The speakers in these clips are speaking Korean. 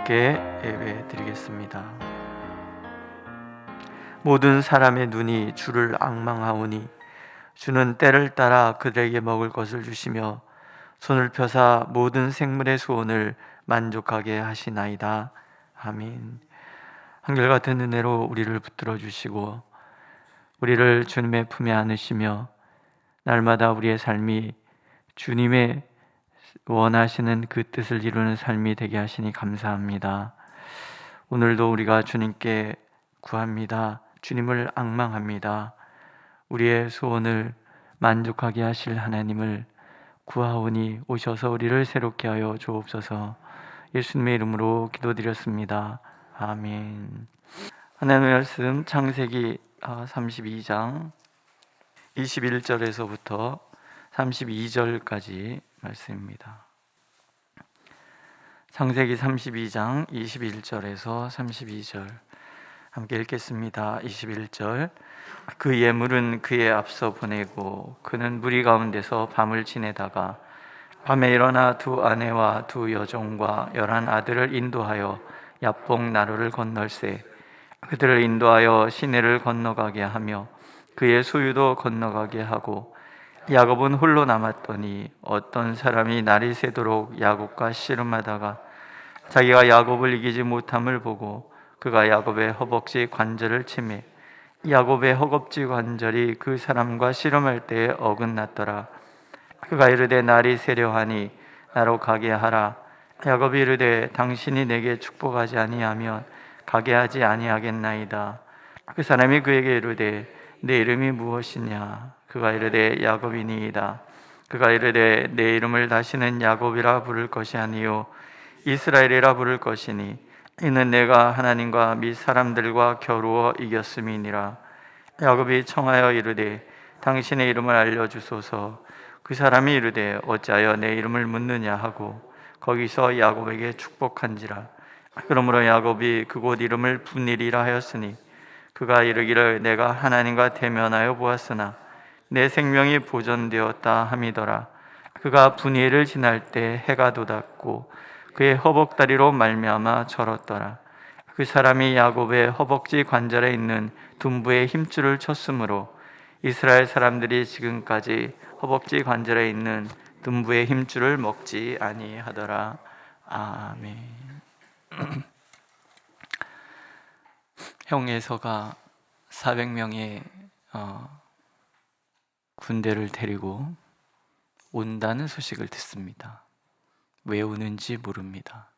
함께 예배 드리겠습니다. 모든 사람의 눈이 주를 앙망하오니 주는 때를 따라 그들에게 먹을 것을 주시며 손을 펴사 모든 생물의 소원을 만족하게 하시나이다. 아멘. 한결같은 은혜로 우리를 붙들어 주시고 우리를 주님의 품에 안으시며 날마다 우리의 삶이 주님의 원하시는 그 뜻을 이루는 삶이 되게 하시니 감사합니다. 오늘도 우리가 주님께 구합니다. 주님을 앙망합니다. 우리의 소원을 만족하게 하실 하나님을 구하오니 오셔서 우리를 새롭게 하여 주옵소서. 예수님의 이름으로 기도드렸습니다. 아멘. 하나님의 말씀 창세기 32장 21절에서부터 32절까지 말씀입니다. 창세기 32장 21절에서 32절 함께 읽겠습니다. 21절 그 예물은 그의 앞서 보내고 그는 무리 가운데서 밤을 지내다가 밤에 일어나 두 아내와 두 여종과 11 아들을 인도하여 야복 나루를 건널세 그들을 인도하여 시내를 건너가게 하며 그의 소유도 건너가게 하고 야곱은 홀로 남았더니 어떤 사람이 날이 새도록 야곱과 씨름하다가 자기가 야곱을 이기지 못함을 보고 그가 야곱의 허벅지 관절을 치매 야곱의 허벅지 관절이 그 사람과 씨름할 때에 어긋났더라. 그가 이르되 날이 새려하니 나로 가게 하라. 야곱이 이르되 당신이 내게 축복하지 아니하면 가게 하지 아니하겠나이다. 그 사람이 그에게 이르되 내 이름이 무엇이냐? 그가 이르되 야곱이니이다. 그가 이르되 내 이름을 다시는 야곱이라 부를 것이 아니요 이스라엘이라 부를 것이니 이는 내가 하나님과 및 사람들과 겨루어 이겼음이니라. 야곱이 청하여 이르되 당신의 이름을 알려주소서. 그 사람이 이르되 어찌하여 내 이름을 묻느냐 하고 거기서 야곱에게 축복한지라. 그러므로 야곱이 그곳 이름을 분일이라 하였으니 그가 이르기를 내가 하나님과 대면하여 보았으나 내 생명이 보존되었다 함이더라. 그가 분일을 지날 때 해가 돋았고 그의 허벅다리로 말미암아 절었더라. 그 사람이 야곱의 허벅지 관절에 있는 둔부의 힘줄을 쳤으므로 이스라엘 사람들이 지금까지 허벅지 관절에 있는 둔부의 힘줄을 먹지 아니하더라. 아멘. 형에서가 400명의 군대를 데리고 온다는 소식을 듣습니다. 왜 오는지 모릅니다.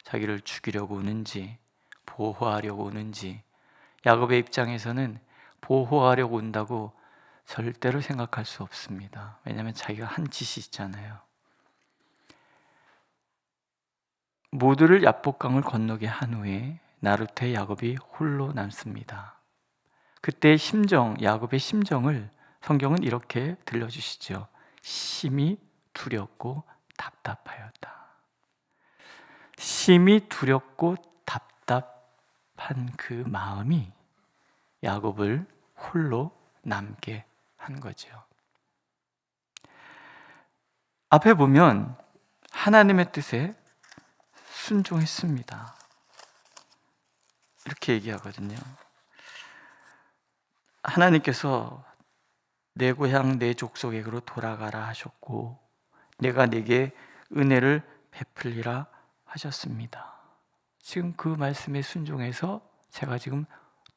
자기를 죽이려고 오는지 보호하려고 오는지. 야곱의 입장에서는 보호하려고 온다고 절대로 생각할 수 없습니다. 왜냐하면 자기가 한 짓이 있잖아요. 모두를 야복강을 건너게 한 후에 나루터의 야곱이 홀로 남습니다. 그때의 심정, 야곱의 심정을 성경은 이렇게 들려주시죠. 심히 두렵고 답답하였다. 심히 두렵고 답답한 그 마음이 야곱을 홀로 남게 한 거죠. 앞에 보면 하나님의 뜻에 순종했습니다. 이렇게 얘기하거든요. 하나님께서 내 고향 내 족속에게로 돌아가라 하셨고 내가 내게 은혜를 베풀리라 하셨습니다. 지금 그 말씀에 순종해서 제가 지금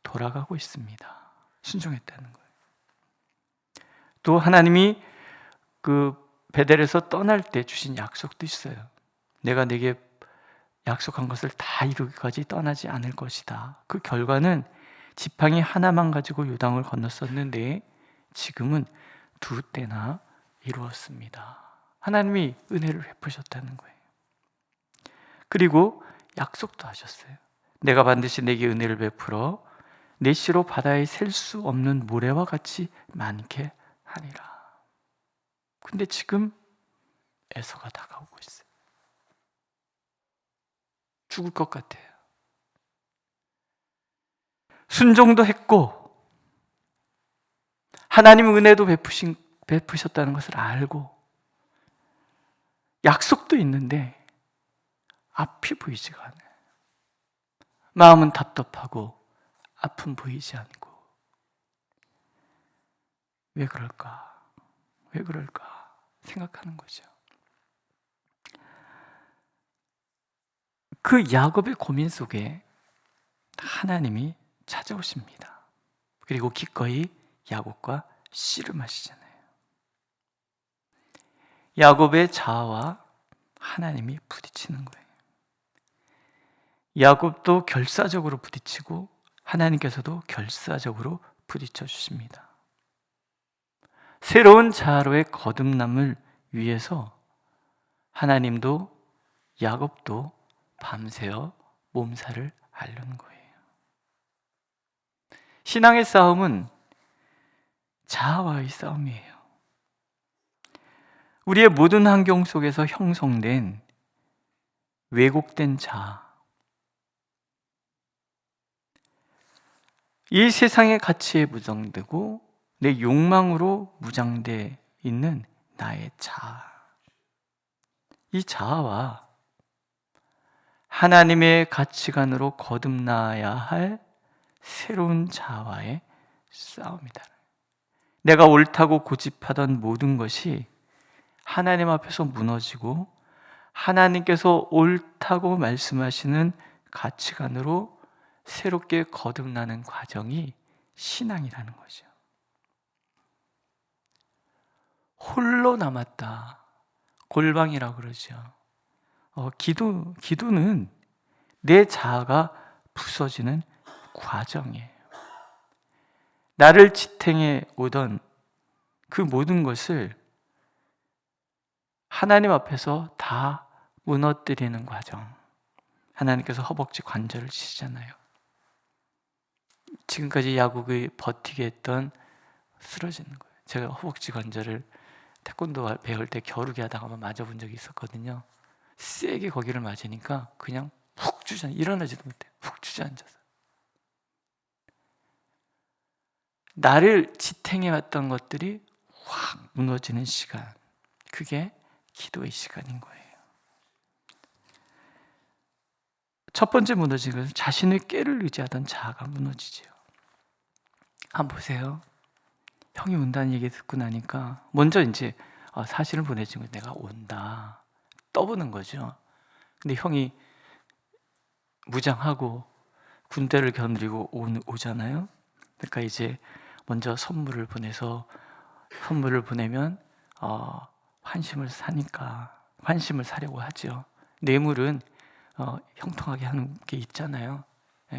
돌아가고 있습니다. 순종했다는 거예요. 또 하나님이 그 베델에서 떠날 때 주신 약속도 있어요. 내가 내게 약속한 것을 다 이루기까지 떠나지 않을 것이다. 그 결과는 지팡이 하나만 가지고 요단을 건넜었는데 지금은 2때나 이루었습니다. 하나님이 은혜를 베푸셨다는 거예요. 그리고 약속도 하셨어요. 내가 반드시 내게 은혜를 베풀어 내 씨로 바다에 셀 수 없는 모래와 같이 많게 하니라. 근데 지금 에서가 다가오고 있어요. 죽을 것 같아요. 순종도 했고 하나님 은혜도 베푸셨다는 것을 알고 약속도 있는데 앞이 보이지가 않아요. 마음은 답답하고 아픔 보이지 않고. 왜 그럴까? 왜 그럴까? 생각하는 거죠. 그 야곱의 고민 속에 하나님이 찾아오십니다. 그리고 기꺼이 야곱과 씨름하시잖아요. 야곱의 자아와 하나님이 부딪히는 거예요. 야곱도 결사적으로 부딪히고 하나님께서도 결사적으로 부딪혀 주십니다. 새로운 자아로의 거듭남을 위해서 하나님도 야곱도 밤새워 몸살을 앓는 거예요. 신앙의 싸움은 자아와의 싸움이에요. 우리의 모든 환경 속에서 형성된 왜곡된 자아, 이 세상의 가치에 무장되고 내 욕망으로 무장돼 있는 나의 자아, 이 자아와 하나님의 가치관으로 거듭나야 할 새로운 자아와의 싸움이다. 내가 옳다고 고집하던 모든 것이 하나님 앞에서 무너지고 하나님께서 옳다고 말씀하시는 가치관으로 새롭게 거듭나는 과정이 신앙이라는 거죠. 홀로 남았다. 골방이라고 그러죠. 기도는 내 자아가 부서지는 과정이에요. 나를 지탱해 오던 그 모든 것을 하나님 앞에서 다 무너뜨리는 과정. 하나님께서 허벅지 관절을 치시잖아요. 지금까지 야곱이 버티게 했던 쓰러지는 거예요. 제가 허벅지 관절을 태권도 배울 때 겨루기 하다가 한번 맞아본 적이 있었거든요. 세게 거기를 맞으니까 그냥 푹 주저앉아, 일어나지도 못해. 푹 주저앉아서. 나를 지탱해왔던 것들이 확 무너지는 시간, 그게 기도의 시간인 거예요. 첫 번째 무너지는 것은 자신의 꾀를 의지하던 자아가 무너지죠. 한번 보세요. 형이 온다는 얘기 듣고 나니까 먼저 이제 사실을 보내준 거예요. 내가 온다. 떠보는 거죠. 근데 형이 무장하고 군대를 겨누리고 오잖아요. 그러니까 이제 먼저 선물을 보내서, 선물을 보내면 환심을 사려고 하죠. 뇌물은 형통하게 하는 게 있잖아요.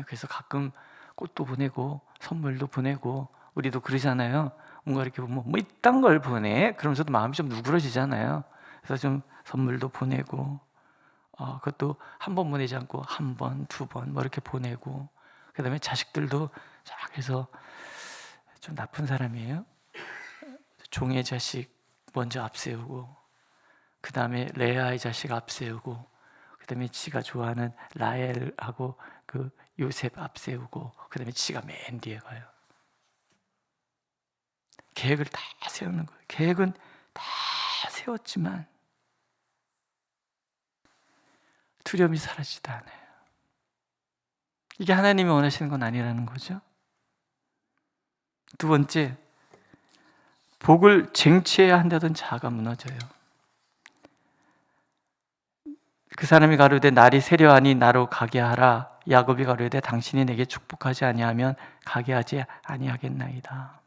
그래서 가끔 꽃도 보내고 선물도 보내고 우리도 그러잖아요. 뭔가 이렇게 보면 뭐 이딴 걸 보내? 그러면서도 마음이 좀 누그러지잖아요. 그래서 좀 선물도 보내고 그것도 한 번 보내지 않고 한 번, 두 번 뭐 이렇게 보내고, 그 다음에 자식들도 쫙 해서 좀 나쁜 사람이에요. 종의 자식 먼저 앞세우고, 그 다음에 레아의 자식 앞세우고, 그 다음에 지가 좋아하는 라헬하고 그 요셉 앞세우고, 그 다음에 지가 맨 뒤에 가요. 계획을 다 세우는 거예요. 계획은 다 세웠지만 두려움이 사라지지 않아요. 이게 하나님이 원하시는 건 아니라는 거죠. 두 번째, 복을 쟁취해야 한다던 자아가 무너져요. 그 사람이 가로되 날이 세려하니 나로 가게 하라. 야곱이 가로되 당신이 내게 축복하지 아니하면 가게 하지 아니하겠나이다.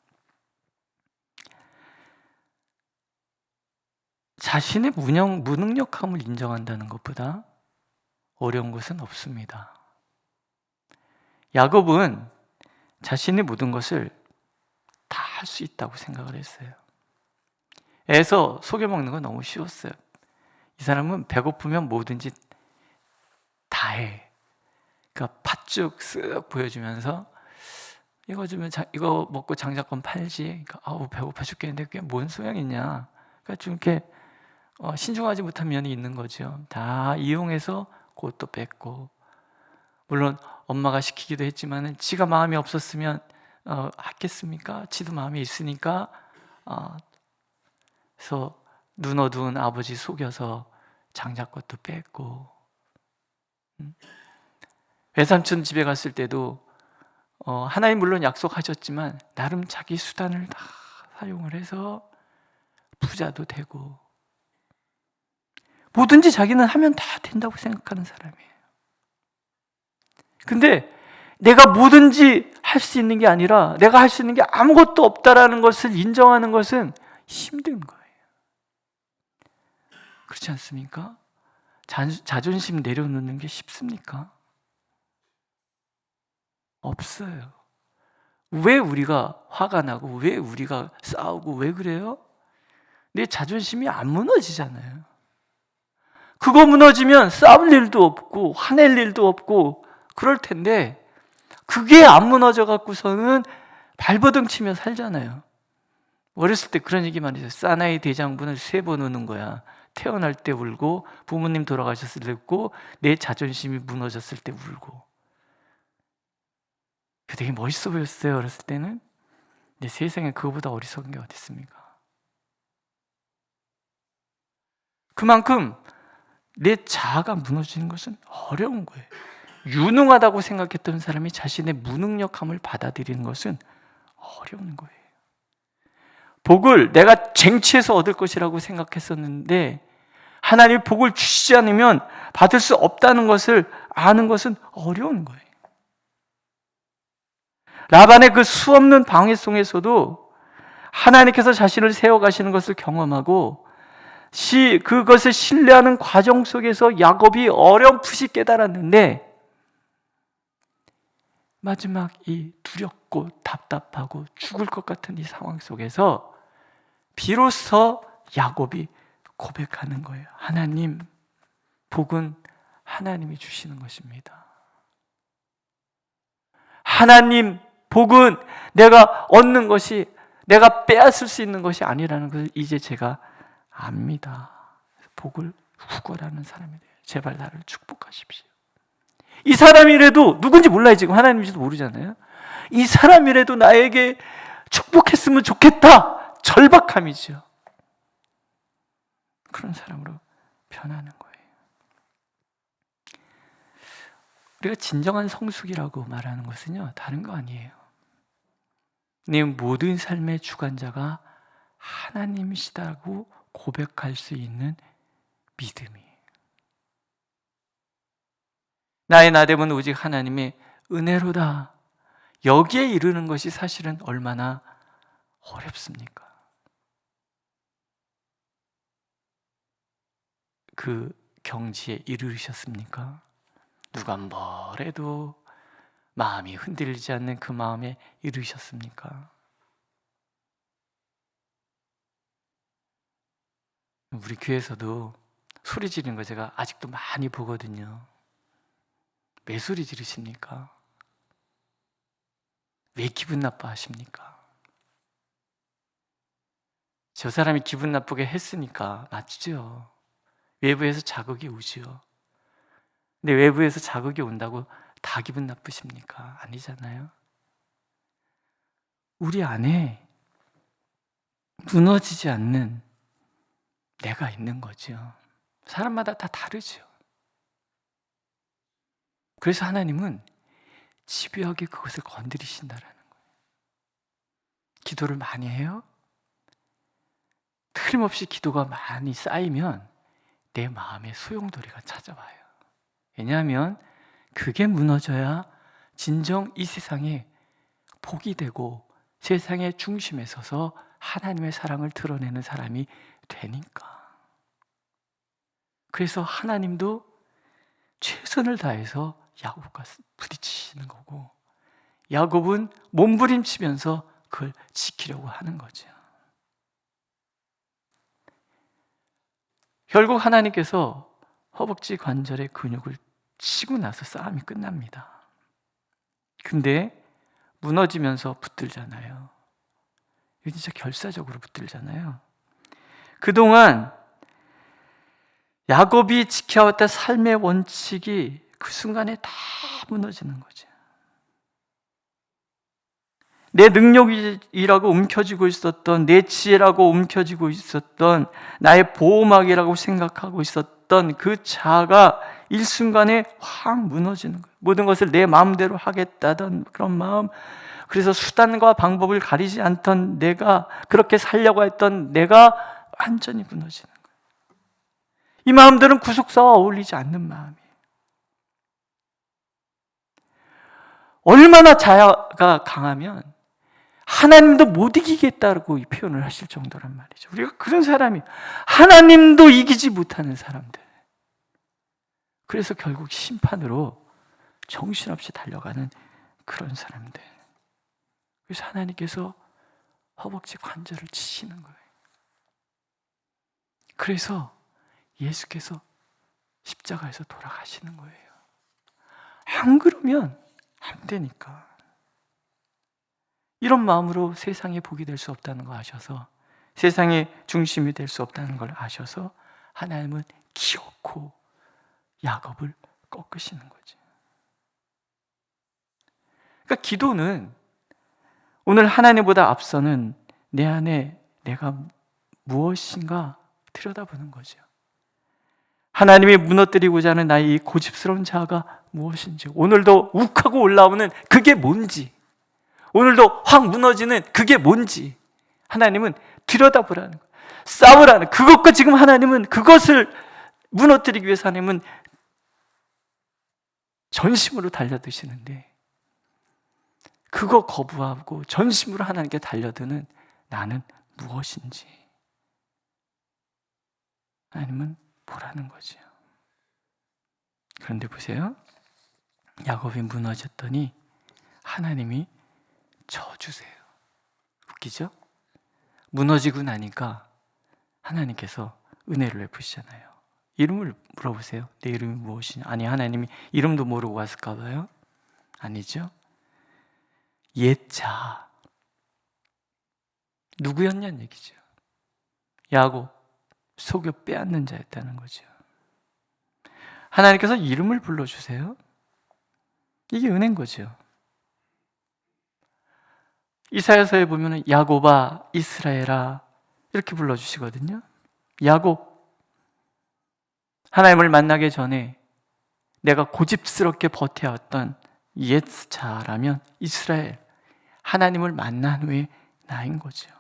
자신의 무능력함을 인정한다는 것보다 어려운 것은 없습니다. 야곱은 자신의 모든 것을 다 할 수 있다고 생각을 했어요. 애서 속여먹는 건 너무 쉬웠어요. 이 사람은 배고프면 뭐든지 다 해. 그러니까 팥죽 쓱 보여주면서 이거 주면 이거 먹고 장자권 팔지. 그러니까 아우 배고파 죽겠는데 그게 뭔 소용이냐. 그러니까 좀 이렇게 신중하지 못한 면이 있는 거죠. 다 이용해서 그것도 뺏고, 물론 엄마가 시키기도 했지만은 지가 마음이 없었으면 하겠습니까? 지도 마음이 있으니까 그래서 눈 어두운 아버지 속여서 장자권도 뺏고. 외삼촌 집에 갔을 때도 하나님 물론 약속하셨지만 나름 자기 수단을 다 사용을 해서 부자도 되고 뭐든지 자기는 하면 다 된다고 생각하는 사람이에요. 근데 내가 뭐든지 할 수 있는 게 아니라 내가 할 수 있는 게 아무것도 없다라는 것을 인정하는 것은 힘든 거예요. 그렇지 않습니까? 자존심 내려놓는 게 쉽습니까? 없어요. 왜 우리가 화가 나고 왜 우리가 싸우고 왜 그래요? 내 자존심이 안 무너지잖아요. 그거 무너지면 싸울 일도 없고 화낼 일도 없고 그럴 텐데 그게 안 무너져 갖고서는 발버둥 치며 살잖아요. 어렸을 때 그런 얘기 많이 했어요. 사나이 대장부는 3번 우는 거야. 태어날 때 울고 부모님 돌아가셨을 때 울고 내 자존심이 무너졌을 때 울고. 되게 멋있어 보였어요. 어렸을 때는. 근데 세상에 그거보다 어리석은 게 어디 있습니까? 그만큼 내 자아가 무너지는 것은 어려운 거예요. 유능하다고 생각했던 사람이 자신의 무능력함을 받아들이는 것은 어려운 거예요. 복을 내가 쟁취해서 얻을 것이라고 생각했었는데 하나님이 복을 주시지 않으면 받을 수 없다는 것을 아는 것은 어려운 거예요. 라반의 그 수없는 방해 속에서도 하나님께서 자신을 세워가시는 것을 경험하고 그것을 신뢰하는 과정 속에서 야곱이 어렴풋이 깨달았는데 마지막 이 두렵고 답답하고 죽을 것 같은 이 상황 속에서 비로소 야곱이 고백하는 거예요. 하나님, 복은 하나님이 주시는 것입니다. 하나님, 복은 내가 얻는 것이, 내가 빼앗을 수 있는 것이 아니라는 것을 이제 제가 압니다. 복을 구걸하는 사람이 돼요. 제발 나를 축복하십시오. 이 사람이라도 누군지 몰라요. 지금 하나님인지도 모르잖아요. 이 사람이라도 나에게 축복했으면 좋겠다. 절박함이죠. 그런 사람으로 변하는 거예요. 우리가 진정한 성숙이라고 말하는 것은요, 다른 거 아니에요. 내 모든 삶의 주관자가 하나님이시다고 고백할 수 있는 믿음이에요. 나의 나됨은 오직 하나님의 은혜로다. 여기에 이르는 것이 사실은 얼마나 어렵습니까? 그 경지에 이르셨습니까? 누가 뭐래도 마음이 흔들리지 않는 그 마음에 이르셨습니까? 우리 교회에서도 소리 지르는 거 제가 아직도 많이 보거든요. 왜 소리 지르십니까? 왜 기분 나빠하십니까? 저 사람이 기분 나쁘게 했으니까 맞죠? 외부에서 자극이 오죠. 근데 외부에서 자극이 온다고 다 기분 나쁘십니까? 아니잖아요. 우리 안에 무너지지 않는 내가 있는 거죠. 사람마다 다 다르죠. 그래서 하나님은 집요하게 그것을 건드리신다라는 거예요. 기도를 많이 해요? 틀림없이 기도가 많이 쌓이면 내 마음에 소용돌이가 찾아와요. 왜냐하면 그게 무너져야 진정 이 세상에 복이 되고 세상의 중심에 서서 하나님의 사랑을 드러내는 사람이 되니까. 그래서 하나님도 최선을 다해서 야곱과 부딪히시는 거고 야곱은 몸부림치면서 그걸 지키려고 하는 거죠. 결국 하나님께서 허벅지 관절의 근육을 치고 나서 싸움이 끝납니다. 근데 무너지면서 붙들잖아요. 이거 진짜 결사적으로 붙들잖아요. 그동안 야곱이 지켜왔던 삶의 원칙이 그 순간에 다 무너지는 거죠. 내 능력이라고 움켜쥐고 있었던, 내 지혜라고 움켜쥐고 있었던, 나의 보호막이라고 생각하고 있었던 그 자아가 일순간에 확 무너지는 거예요. 모든 것을 내 마음대로 하겠다던 그런 마음, 그래서 수단과 방법을 가리지 않던 내가, 그렇게 살려고 했던 내가 완전히 무너지는 거예요. 이 마음들은 구속사와 어울리지 않는 마음이에요. 얼마나 자아가 강하면 하나님도 못 이기겠다고 이 표현을 하실 정도란 말이죠. 우리가 그런 사람이, 하나님도 이기지 못하는 사람들. 그래서 결국 심판으로 정신없이 달려가는 그런 사람들. 그래서 하나님께서 허벅지 관절을 치시는 거예요. 그래서 예수께서 십자가에서 돌아가시는 거예요. 안 그러면 안 되니까. 이런 마음으로 세상의 복이 될 수 없다는 거 아셔서, 세상의 중심이 될 수 없다는 걸 아셔서 하나님은 기어코 야곱을 꺾으시는 거죠. 그러니까 기도는 오늘 하나님보다 앞서는 내 안에 내가 무엇인가 들여다보는 거죠. 하나님이 무너뜨리고자 하는 나의 이 고집스러운 자아가 무엇인지, 오늘도 욱하고 올라오는 그게 뭔지, 오늘도 확 무너지는 그게 뭔지 하나님은 들여다보라는 거예요. 싸우라는, 그것과 지금 하나님은 그것을 무너뜨리기 위해서 하나님은 전심으로 달려드시는데, 그거 거부하고 전심으로 하나님께 달려드는 나는 무엇인지 하나님은 보라는 거죠. 그런데 보세요. 야곱이 무너졌더니 하나님이 쳐주세요. 웃기죠? 무너지고 나니까 하나님께서 은혜를 베푸시잖아요. 이름을 물어보세요. 내 이름이 무엇이냐? 아니, 하나님이 이름도 모르고 왔을까 봐요? 아니죠. 옛자 누구였냐는 얘기죠. 야곱, 속여 빼앗는 자였다는 거죠. 하나님께서 이름을 불러주세요. 이게 은혜인 거죠. 이사야서에 보면 야곱아, 이스라엘아 이렇게 불러주시거든요. 야곱, 하나님을 만나기 전에 내가 고집스럽게 버텨왔던 옛자라면 이스라엘, 하나님을 만난 후에 나인 거죠.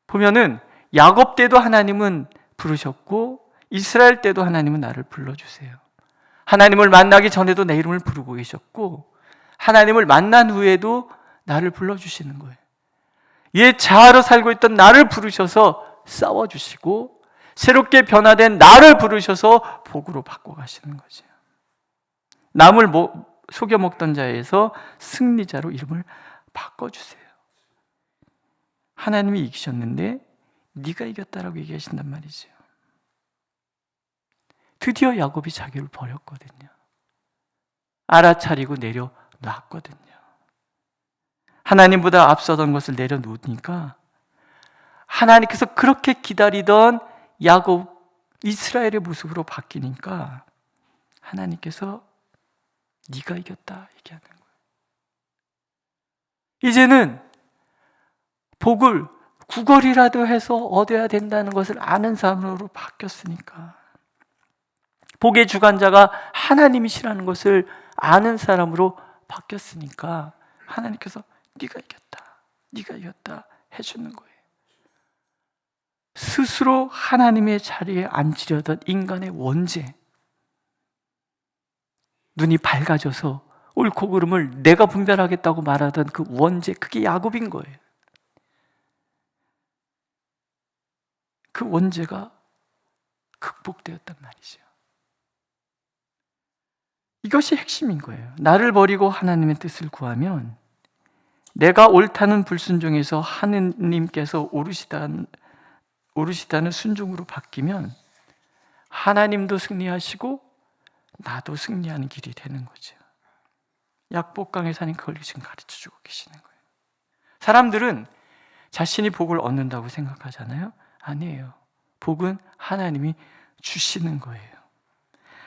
보면은 야곱 때도 하나님은 부르셨고 이스라엘 때도 하나님은 나를 불러주세요. 하나님을 만나기 전에도 내 이름을 부르고 계셨고 하나님을 만난 후에도 나를 불러주시는 거예요. 옛 자아로 살고 있던 나를 부르셔서 싸워주시고 새롭게 변화된 나를 부르셔서 복으로 바꿔가시는 거죠. 남을 속여 먹던 자에서 승리자로 이름을 바꿔주세요. 하나님이 이기셨는데 네가 이겼다라고 얘기하신단 말이죠. 드디어 야곱이 자기를 버렸거든요. 알아차리고 내려놨거든요. 하나님보다 앞서던 것을 내려놓으니까 하나님께서 그렇게 기다리던 야곱, 이스라엘의 모습으로 바뀌니까 하나님께서 네가 이겼다 얘기하는 거예요. 이제는 복을 구걸이라도 해서 얻어야 된다는 것을 아는 사람으로 바뀌었으니까, 복의 주관자가 하나님이시라는 것을 아는 사람으로 바뀌었으니까 하나님께서 네가 이겼다, 네가 이겼다 해주는 거예요. 스스로 하나님의 자리에 앉으려던 인간의 원죄, 눈이 밝아져서 옳고 그름을 내가 분별하겠다고 말하던 그 원죄, 그게 야곱인 거예요. 그 원죄가 극복되었단 말이죠. 이것이 핵심인 거예요. 나를 버리고 하나님의 뜻을 구하면 내가 옳다는 불순종에서 하느님께서 오르시다는 순종으로 바뀌면 하나님도 승리하시고 나도 승리하는 길이 되는 거죠. 약복강에 사는 그걸 지금 가르쳐주고 계시는 거예요. 사람들은 자신이 복을 얻는다고 생각하잖아요. 아니에요. 복은 하나님이 주시는 거예요.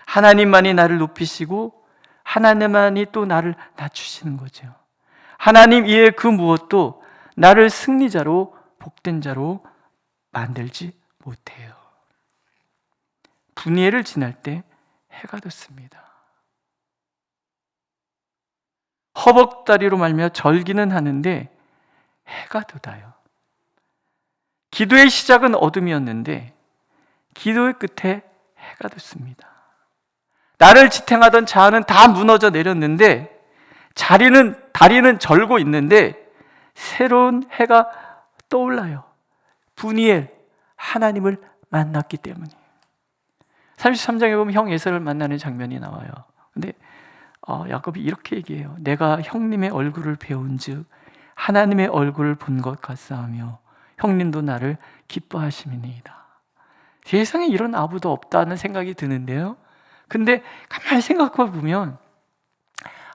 하나님만이 나를 높이시고 하나님만이 또 나를 낮추시는 거죠. 하나님 이외의 그 무엇도 나를 승리자로, 복된 자로 만들지 못해요. 분이엘을 지날 때 해가 돋습니다. 허벅다리로 말미암아 절기는 하는데 해가 돋아요. 기도의 시작은 어둠이었는데 기도의 끝에 해가 돋습니다. 나를 지탱하던 자아는 다 무너져 내렸는데 다리는 절고 있는데 새로운 해가 떠올라요. 분이엘, 하나님을 만났기 때문에. 33장에 보면 형 에서를 만나는 장면이 나와요. 근데 야곱이 이렇게 얘기해요. 내가 형님의 얼굴을 배운즉 하나님의 얼굴을 본 것 같사하며 형님도 나를 기뻐하심이니이다. 세상에 이런 아부도 없다는 생각이 드는데요. 근데 가만히 생각해 보면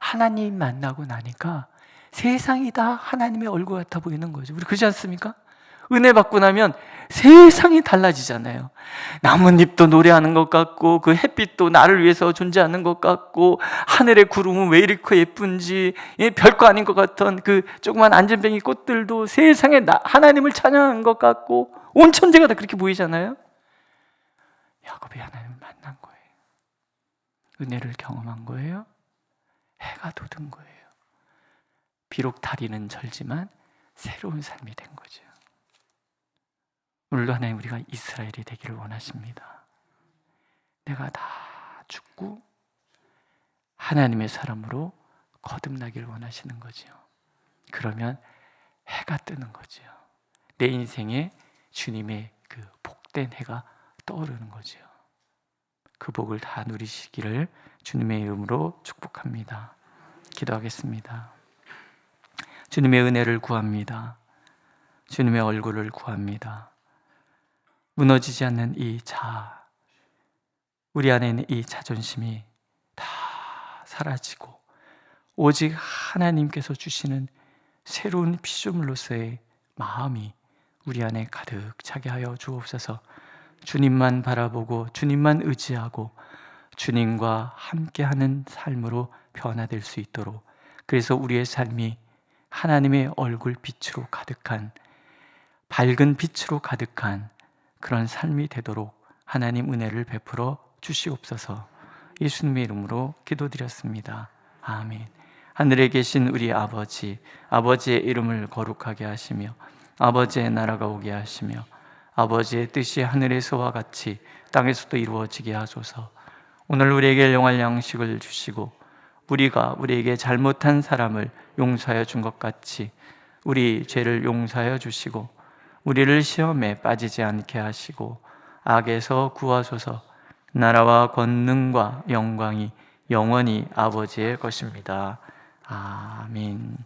하나님 만나고 나니까 세상이 다 하나님의 얼굴 같아 보이는 거죠. 우리 그렇지 않습니까? 은혜 받고 나면 세상이 달라지잖아요. 나뭇잎도 노래하는 것 같고 그 햇빛도 나를 위해서 존재하는 것 같고 하늘의 구름은 왜 이렇게 예쁜지 별거 아닌 것 같던 그 조그만 안전뱅이 꽃들도 세상에 하나님을 찬양한 것 같고 온 천지가 다 그렇게 보이잖아요. 야곱이 하나님을 만난 거예요. 은혜를 경험한 거예요. 해가 돋은 거예요. 비록 다리는 절지만 새로운 삶이 된 거죠. 오늘도 하나님 우리가 이스라엘이 되기를 원하십니다. 내가 다 죽고 하나님의 사람으로 거듭나기를 원하시는 거죠. 그러면 해가 뜨는 거죠. 내 인생에 주님의 그 복된 해가 떠오르는 거죠. 그 복을 다 누리시기를 주님의 이름으로 축복합니다. 기도하겠습니다. 주님의 은혜를 구합니다. 주님의 얼굴을 구합니다. 무너지지 않는 이 자아, 우리 안에 있는 이 자존심이 다 사라지고 오직 하나님께서 주시는 새로운 피조물로서의 마음이 우리 안에 가득 차게 하여 주옵소서. 주님만 바라보고 주님만 의지하고 주님과 함께하는 삶으로 변화될 수 있도록, 그래서 우리의 삶이 하나님의 얼굴 빛으로 가득한, 밝은 빛으로 가득한 그런 삶이 되도록 하나님 은혜를 베풀어 주시옵소서. 예수님의 이름으로 기도드렸습니다. 아멘. 하늘에 계신 우리 아버지, 아버지의 이름을 거룩하게 하시며 아버지의 나라가 오게 하시며 아버지의 뜻이 하늘에서와 같이 땅에서도 이루어지게 하소서. 오늘 우리에게 영할 양식을 주시고 우리가 우리에게 잘못한 사람을 용서하여 준 것 같이 우리 죄를 용서하여 주시고 우리를 시험에 빠지지 않게 하시고 악에서 구하소서. 나라와 권능과 영광이 영원히 아버지의 것입니다. 아멘.